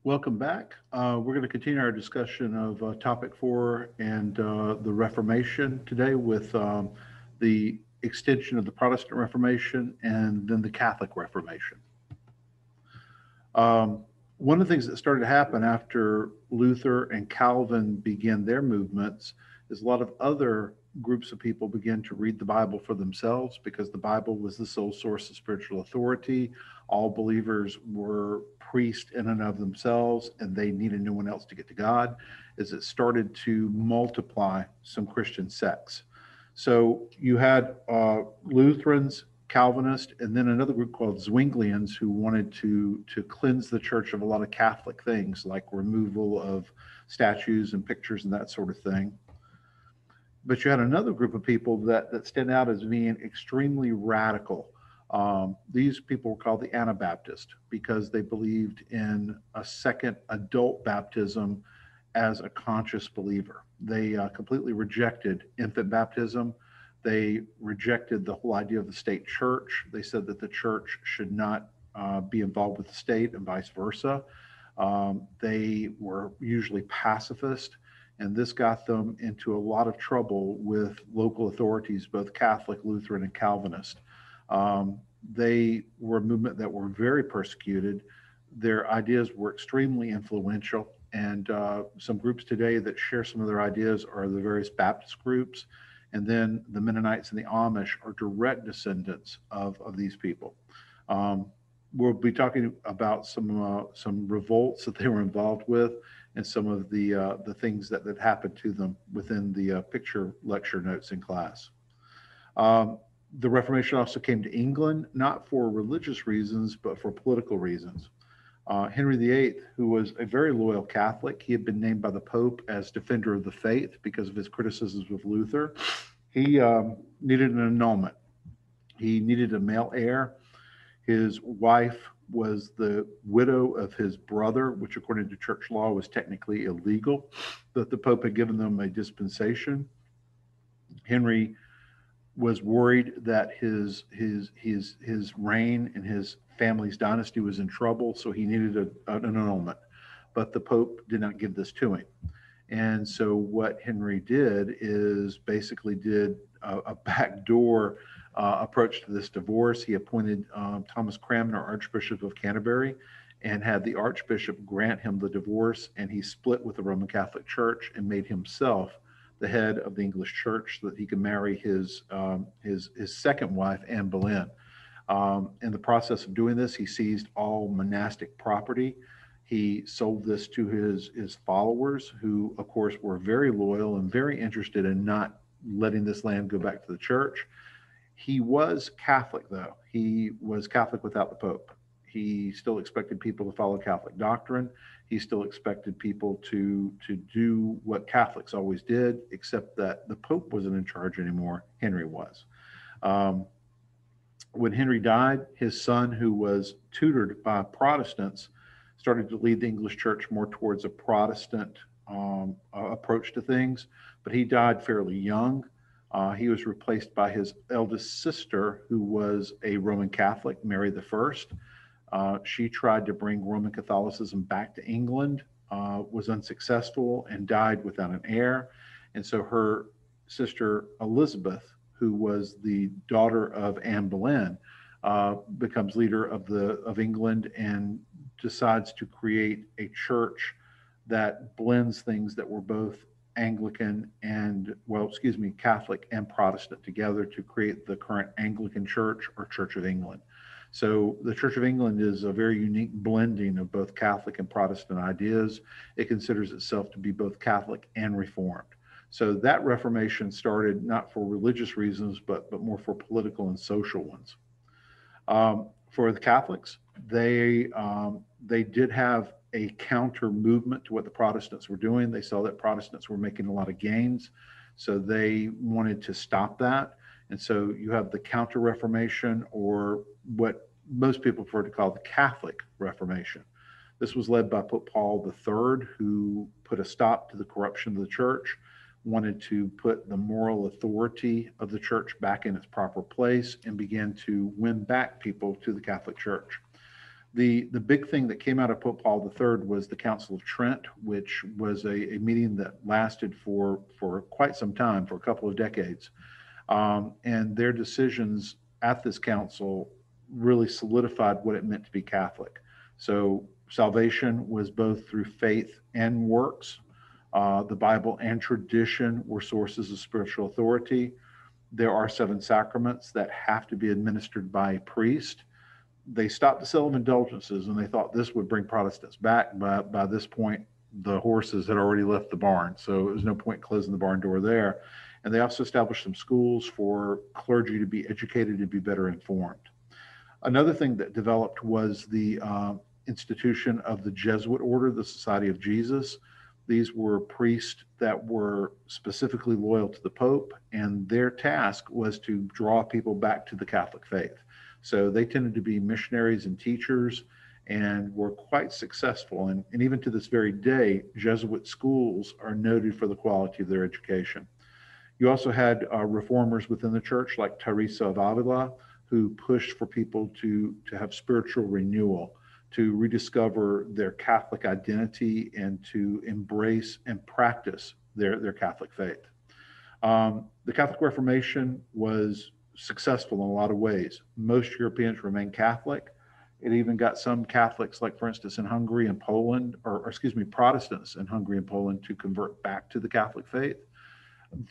Welcome back. We're going to continue our discussion of topic four and the Reformation today with the extension of the Protestant Reformation and then the Catholic Reformation. Um, One of the things that started to happen after Luther and Calvin began their movements is a lot of other groups of people began to read the Bible for themselves because the Bible was the sole source of spiritual authority. All believers were priests in and of themselves, and they needed no one else to get to God. As it started to multiply some Christian sects. So you had Lutherans, Calvinists, and then another group called Zwinglians who wanted to cleanse the church of a lot of Catholic things like removal of statues and pictures and that sort of thing. But you had another group of people that stand out as being extremely radical. These people were called the Anabaptists because they believed in a second adult baptism as a conscious believer. They completely rejected infant baptism. They rejected the whole idea of the state church. They said that the church should not be involved with the state and vice versa. They were usually pacifist, and this got them into a lot of trouble with local authorities, both Catholic, Lutheran, and Calvinist. They were a movement that were very persecuted. Their ideas were extremely influential, and some groups today that share some of their ideas are the various Baptist groups, and then the Mennonites and the Amish are direct descendants of these people. Um, we'll be talking about some revolts that they were involved with, and some of the things that happened to them within the picture lecture notes in class. Um, the Reformation also came to England, not for religious reasons, but for political reasons. Henry VIII, who was a very loyal Catholic, he had been named by the Pope as Defender of the Faith because of his criticisms of Luther. He needed an annulment. He needed a male heir. His wife was the widow of his brother, which, according to church law, was technically illegal, but the Pope had given them a dispensation. Henry was worried that his reign and his family's dynasty was in trouble, so he needed an annulment. But the Pope did not give this to him. And so what Henry did is basically did a backdoor approach to this divorce. He appointed Thomas Cranmer, Archbishop of Canterbury, and had the Archbishop grant him the divorce. And he split with the Roman Catholic Church and made himself the head of the English Church so that he could marry his second wife, Anne Boleyn. In the process of doing this, he seized all monastic property. He sold this to his followers, who, of course, were very loyal and very interested in not letting this land go back to the church. He was Catholic, though. He was Catholic without the Pope. He still expected people to follow Catholic doctrine. He still expected people to do what Catholics always did, except that the Pope wasn't in charge anymore. Henry was. Um, when Henry died, his son, who was tutored by Protestants, started to lead the English church more towards a Protestant approach to things, but he died fairly young. He was replaced by his eldest sister, who was a Roman Catholic, Mary the First. She tried to bring Roman Catholicism back to England, was unsuccessful, and died without an heir. And so her sister Elizabeth, who was the daughter of Anne Boleyn, becomes leader of England and decides to create a church that blends things that were both Anglican and, well, excuse me, Catholic and Protestant together to create the current Anglican Church or Church of England. So the Church of England is a very unique blending of both Catholic and Protestant ideas. It considers itself to be both Catholic and Reformed. So that Reformation started not for religious reasons, but more for political and social ones. For the Catholics, they did have a counter movement to what the Protestants were doing. They saw that Protestants were making a lot of gains, so they wanted to stop that. And so you have the Counter Reformation, or what most people prefer to call the Catholic Reformation. This was led by Pope Paul III, who put a stop to the corruption of the church, wanted to put the moral authority of the church back in its proper place, and began to win back people to the Catholic Church. The big thing that came out of Pope Paul III was the Council of Trent, which was a meeting that lasted for quite some time, for a couple of decades. And their decisions at this council really solidified what it meant to be Catholic. So salvation was both through faith and works. The Bible and tradition were sources of spiritual authority. There are 7 sacraments that have to be administered by a priest. They stopped the sale of indulgences, and they thought this would bring Protestants back. But by this point, the horses had already left the barn, so there was no point closing the barn door there. And they also established some schools for clergy to be educated, to be better informed. Another thing that developed was the institution of the Jesuit order, the Society of Jesus. These were priests that were specifically loyal to the Pope, and their task was to draw people back to the Catholic faith. So they tended to be missionaries and teachers and were quite successful. And even to this very day, Jesuit schools are noted for the quality of their education. You also had reformers within the church like Teresa of Avila, who pushed for people to have spiritual renewal, to rediscover their Catholic identity and to embrace and practice their Catholic faith. The Catholic Reformation was successful in a lot of ways. Most Europeans remained Catholic. It even got some Catholics, like for instance in Hungary and Poland, or excuse me, Protestants in Hungary and Poland, to convert back to the Catholic faith.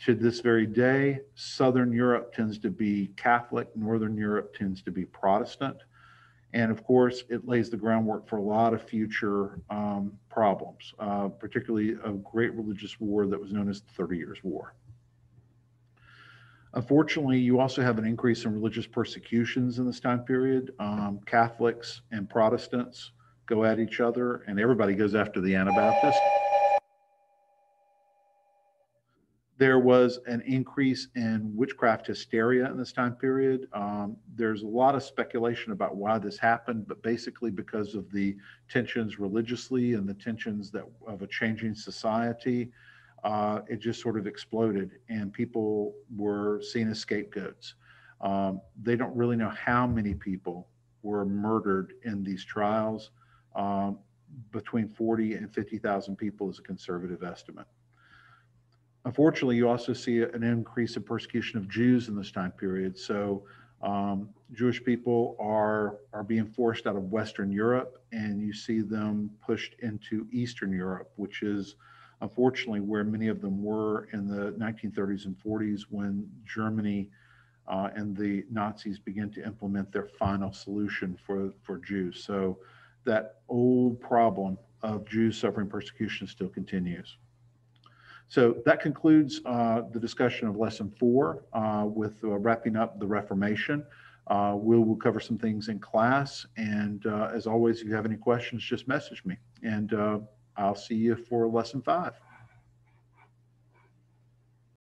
To this very day, Southern Europe tends to be Catholic, Northern Europe tends to be Protestant. And of course, it lays the groundwork for a lot of future problems, particularly a great religious war that was known as the 30 Years' War. Unfortunately, you also have an increase in religious persecutions in this time period. Catholics and Protestants go at each other, and everybody goes after the Anabaptists. There was an increase in witchcraft hysteria in this time period. There's a lot of speculation about why this happened, but basically because of the tensions religiously and the tensions of a changing society, it just sort of exploded, and people were seen as scapegoats. They don't really know how many people were murdered in these trials. Between 40 and 50,000 people is a conservative estimate. Unfortunately, you also see an increase in persecution of Jews in this time period. So Jewish people are being forced out of Western Europe, and you see them pushed into Eastern Europe, which is unfortunately where many of them were in the 1930s and 40s when Germany and the Nazis began to implement their final solution for Jews. So that old problem of Jews suffering persecution still continues. So that concludes the discussion of Lesson 4 with wrapping up the Reformation. We'll cover some things in class. And as always, if you have any questions, just message me. And I'll see you for Lesson 5.